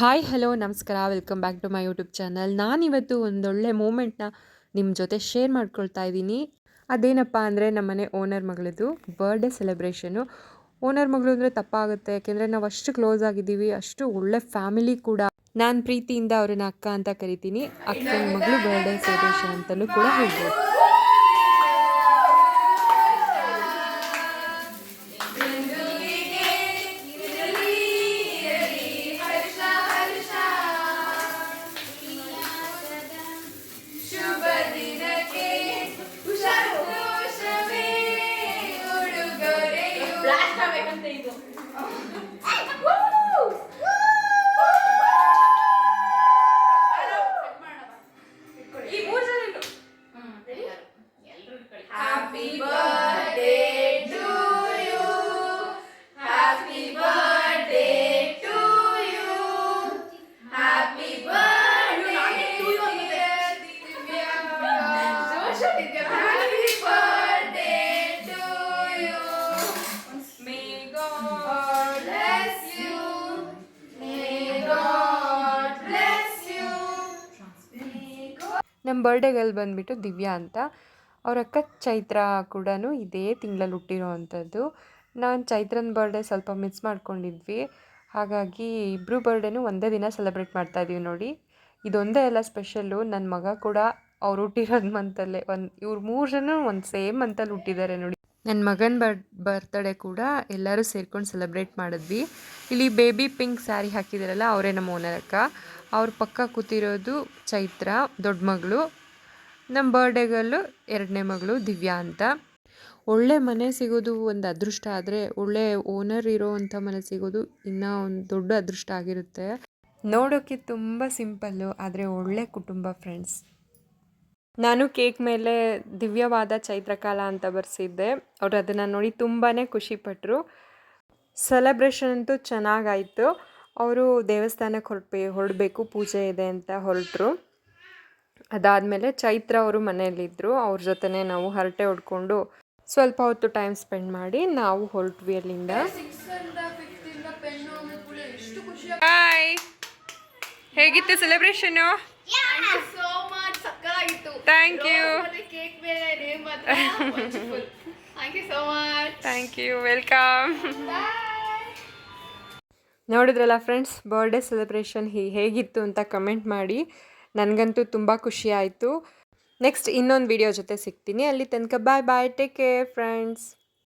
Hi hello ನಮಸ್ಕಾರ welcome back to my YouTube channel. ನಾನಿವತ್ತು ಒಂದೊಳ್ಳೆ ಮೂಮೆಂಟ್ನ ನಿಮ್ಮ ಜೊತೆ ಶೇರ್ ಮಾಡ್ಕೊಳ್ತಾ ಇದ್ದೀನಿ. ಅದೇನಪ್ಪ ಅಂದರೆ ನಮ್ಮನೆ ಓನರ್ ಮಗಳದು ಬರ್ಡೇ ಸೆಲೆಬ್ರೇಷನು. ಓನರ್ ಮಗಳು ಅಂದರೆ ತಪ್ಪಾಗುತ್ತೆ, ಯಾಕೆಂದರೆ ನಾವು ಅಷ್ಟು ಕ್ಲೋಸ್ ಆಗಿದ್ದೀವಿ, ಅಷ್ಟು ಒಳ್ಳೆ ಫ್ಯಾಮಿಲಿ ಕೂಡ. ನಾನು ಪ್ರೀತಿಯಿಂದ ಅವ್ರನ್ನ ಅಕ್ಕ ಅಂತ ಕರಿತೀನಿ. ಅಕ್ಕನ ಮಗಳು ಬರ್ಡೇ ಸೆಲೆಬ್ರೇಷನ್ ಅಂತಲೂ ಕೂಡ ಹೇಳ್ಬೋದು. Happy birthday to you. Happy birthday to you. Happy birthday dear Divya. Happy birthday to you. May God bless you. May God bless you. ನಮ್ಮ ಬರ್ಡೇಗಲ್ಲಿ ಬಂದುಬಿಟ್ಟು ದಿವ್ಯಾ ಅಂತ, ಅವ್ರ ಅಕ್ಕ ಚೈತ್ರ ಕೂಡ ಇದೇ ತಿಂಗಳಲ್ಲಿ ಹುಟ್ಟಿರೋ ಅಂಥದ್ದು. ನಾನು ಚೈತ್ರನ ಬರ್ಡೇ ಸ್ವಲ್ಪ ಮಿಸ್ ಮಾಡ್ಕೊಂಡಿದ್ವಿ, ಹಾಗಾಗಿ ಇಬ್ಬರು ಬರ್ಡೇನೂ ಒಂದೇ ದಿನ ಸೆಲೆಬ್ರೇಟ್ ಮಾಡ್ತಾಯಿದ್ದೀವಿ ನೋಡಿ. ಇದೊಂದೇ ಎಲ್ಲ ಸ್ಪೆಷಲ್ಲು. ನನ್ನ ಮಗ ಕೂಡ ಅವ್ರು ಹುಟ್ಟಿರೋದು ಮಂತಲ್ಲೇ, ಇವ್ರು 3 ಜನ ಒಂದು ಸೇಮ್ ಮಂತಲ್ಲಿ ಹುಟ್ಟಿದ್ದಾರೆ ನೋಡಿ. ನನ್ನ ಮಗನ ಬರ್ತ್ಡೇ ಕೂಡ ಎಲ್ಲರೂ ಸೇರ್ಕೊಂಡು ಸೆಲೆಬ್ರೇಟ್ ಮಾಡಿದ್ವಿ. ಇಲ್ಲಿ ಬೇಬಿ ಪಿಂಕ್ ಸ್ಯಾರಿ ಹಾಕಿದಾರಲ್ಲ, ಅವರೇ ನಮ್ಮ ಓನರ್ ಅಕ್ಕ. ಅವ್ರ ಪಕ್ಕ ಕೂತಿರೋದು ಚೈತ್ರ ದೊಡ್ಡ ಮಗಳು. ನಮ್ಮ ಬರ್ಡೇಗಲ್ಲೂ 2ನೇ ಮಗಳು ದಿವ್ಯಾ ಅಂತ. ಒಳ್ಳೆ ಮನೆ ಸಿಗೋದು ಒಂದು ಅದೃಷ್ಟ, ಆದರೆ ಒಳ್ಳೆ ಓನರ್ ಇರೋವಂಥ ಮನೆ ಸಿಗೋದು ಇನ್ನೂ ಒಂದು ದೊಡ್ಡ ಅದೃಷ್ಟ ಆಗಿರುತ್ತೆ. ನೋಡೋಕ್ಕೆ ತುಂಬ ಸಿಂಪಲ್ಲು, ಆದರೆ ಒಳ್ಳೆ ಕುಟುಂಬ ಫ್ರೆಂಡ್ಸ್. ನಾನು ಕೇಕ್ ಮೇಲೆ ದಿವ್ಯವಾದ ಚೈತ್ರಕಾಲ ಅಂತ ಬರೆಸಿದ್ದೆ. ಅವರು ಅದನ್ನು ನೋಡಿ ತುಂಬಾ ಖುಷಿಪಟ್ಟರು. ಸೆಲೆಬ್ರೇಷನ್ ಅಂತೂ ಚೆನ್ನಾಗಾಯಿತು. ಅವರು ದೇವಸ್ಥಾನಕ್ಕೆ ಹೊರಡಬೇಕು, ಪೂಜೆ ಇದೆ ಅಂತ ಹೊರಟರು. ಅದಾದಮೇಲೆ ಚೈತ್ರ ಅವರು ಮನೆಯಲ್ಲಿದ್ದರು, ಅವ್ರ ಜೊತೆನೇ ನಾವು ಹರಟೆ ಹೊಡ್ಕೊಂಡು ಸ್ವಲ್ಪ ಹೊತ್ತು ಟೈಮ್ ಸ್ಪೆಂಡ್ ಮಾಡಿ ನಾವು ಹೊರಟ್ವಿ ಅಲ್ಲಿಂದ. ಹಾಯ್, ಹೇಗಿತ್ತು celebration? Thank you, thank you, welcome. ನೋಡಿದ್ರಲ್ಲ ಫ್ರೆಂಡ್ಸ್, ಬರ್ಡೇ ಸೆಲೆಬ್ರೇಷನ್ ಹೇಗಿತ್ತು ಅಂತ ಕಮೆಂಟ್ ಮಾಡಿ. ನನಗಂತೂ ತುಂಬ ಖುಷಿ ಆಯಿತು. ನೆಕ್ಸ್ಟ್ ಇನ್ನೊಂದು ವಿಡಿಯೋ ಜೊತೆ ಸಿಗ್ತೀನಿ. ಅಲ್ಲಿ ತನಕ ಬಾಯ್ ಬಾಯ್, ಟೇಕ್ ಕೇರ್ ಫ್ರೆಂಡ್ಸ್.